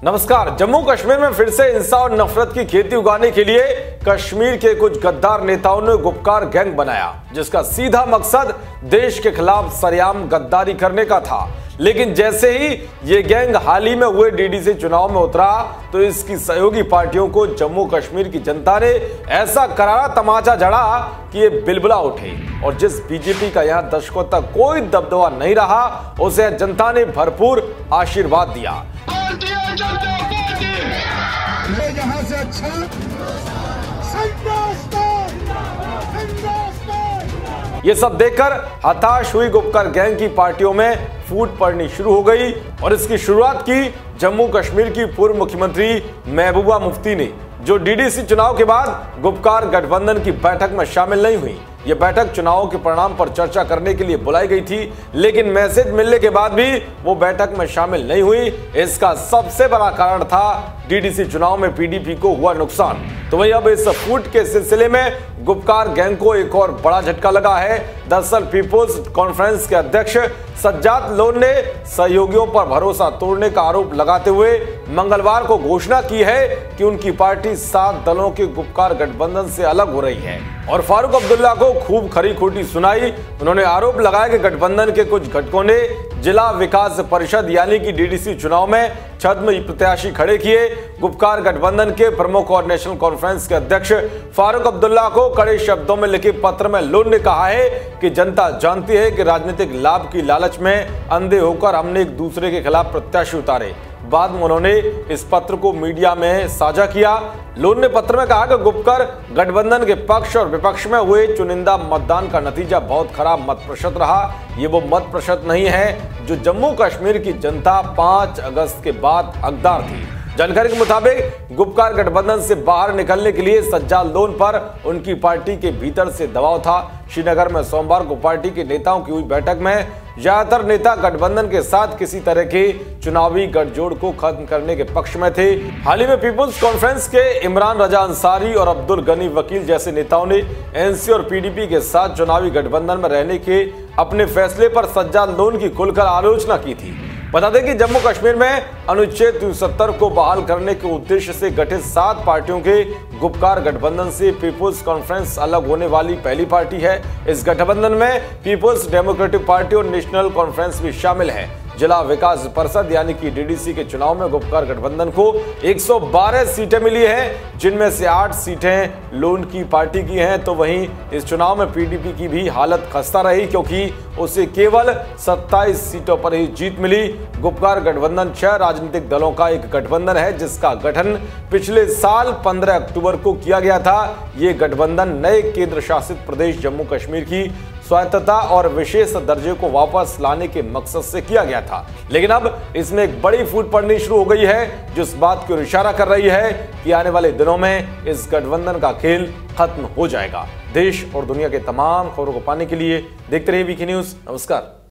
नमस्कार। जम्मू कश्मीर में फिर से हिंसा और नफरत की खेती उगाने के लिए कश्मीर के कुछ गद्दार नेताओं ने गुपकार गैंग बनाया, जिसका सीधा मकसद देश के खिलाफ सरेआम गद्दारी करने का था। लेकिन जैसे ही ये गैंग हाल ही में हुए डीडीसी चुनाव में उतरा तो इसकी सहयोगी पार्टियों को जम्मू कश्मीर की जनता ने ऐसा करारा तमाचा जड़ा कि ये बिलबिला उठे और जिस बीजेपी का यहां दशकों तक कोई दबदबा नहीं रहा, उसे जनता ने भरपूर आशीर्वाद दिया। यहाँ से अच्छा ये सब देखकर हताश हुई गुपकार गैंग की पार्टियों में फूट पड़नी शुरू हो गई और इसकी शुरुआत की जम्मू कश्मीर की पूर्व मुख्यमंत्री महबूबा मुफ्ती ने, जो डीडीसी चुनाव के बाद गुपकार गठबंधन की बैठक में शामिल नहीं हुई। यह बैठक चुनावों के परिणाम पर चर्चा करने के लिए बुलाई गई थी, लेकिन मैसेज मिलने के बाद भी वो बैठक में शामिल नहीं हुई। इसका सबसे बड़ा कारण था डीडीसी चुनाव में पीडीपी को हुआ नुकसान। तो वही अब इस फूट के सिलसिले में गुपकार गैंग को एक और बड़ा झटका लगा है। दरअसल पीपुल्स कॉन्फ्रेंस के अध्यक्ष सज्जाद लोन ने सहयोगियों पर भरोसा तोड़ने का आरोप लगाते हुए मंगलवार को घोषणा की है कि उनकी पार्टी 7 दलों के गुपकार गठबंधन से अलग हो रही है और फारूक अब्दुल्ला को खूब खरी खोटी सुनाई। उन्होंने आरोप लगाया कि गठबंधन के कुछ घटकों ने जिला विकास परिषद यानी कि डीडीसी चुनाव में छद्म प्रत्याशी खड़े किए। गुपकार गठबंधन के प्रमुख और नेशनल कॉन्फ्रेंस के अध्यक्ष फारूक अब्दुल्ला को कड़े शब्दों में लिखे पत्र में लोन ने कहा है कि जनता जानती है कि राजनीतिक लाभ की लालच में अंधे होकर हमने एक दूसरे के खिलाफ प्रत्याशी उतारे। बाद में उन्होंने इस पत्र को मीडिया में साझा किया। लोन ने पत्र में कहा कि गुपकार गठबंधन के पक्ष और विपक्ष में हुए चुनिंदा मतदान का नतीजा बहुत खराब मत प्रतिशत रहा। ये वो मत प्रतिशत नहीं है जो जम्मू कश्मीर की जनता 5 अगस्त के बाद हकदार थी। जानकारी के मुताबिक गुपकार गठबंधन से बाहर निकलने के लिए सज्जाद लोन पर उनकी पार्टी के भीतर से दबाव था। श्रीनगर में सोमवार को पार्टी के नेताओं की हुई बैठक में ज्यादातर नेता गठबंधन के साथ किसी तरह के चुनावी गठजोड़ को खत्म करने के पक्ष में थे। हाल ही में पीपुल्स कॉन्फ्रेंस के इमरान रजा अंसारी और अब्दुल गनी वकील जैसे नेताओं ने एनसी और पीडीपी के साथ चुनावी गठबंधन में रहने के अपने फैसले पर सज्जाद लोन की खुलकर आलोचना की थी। बता दें कि जम्मू कश्मीर में अनुच्छेद 370 को बहाल करने के उद्देश्य से गठित 7 पार्टियों के गुपकार गठबंधन से पीपुल्स कॉन्फ्रेंस अलग होने वाली पहली पार्टी है। इस गठबंधन में पीपुल्स डेमोक्रेटिक पार्टी और नेशनल कॉन्फ्रेंस भी शामिल है। जिला विकास परिषद यानी कि डीडीसी के चुनाव में गुपकार गठबंधन को 112 सीटें मिली हैं, जिनमें से 8 सीटें लोन की पार्टी की हैं। तो वहीं इस चुनाव में पीडीपी की भी हालत खस्ता रही, क्योंकि उसे केवल 27 सीटों पर ही जीत मिली। गुपकार गठबंधन 6 राजनीतिक दलों का एक गठबंधन है, जिसका गठन पिछले साल 15 अक्टूबर को किया गया था। ये गठबंधन नए केंद्र शासित प्रदेश जम्मू कश्मीर की स्वायत्तता और विशेष दर्जे को वापस लाने के मकसद से किया गया था। लेकिन अब इसमें एक बड़ी फूट पड़नी शुरू हो गई है, जो इस बात की ओर इशारा कर रही है कि आने वाले दिनों में इस गठबंधन का खेल खत्म हो जाएगा। देश और दुनिया के तमाम खबरों को पाने के लिए देखते रहिए वीके न्यूज़। नमस्कार।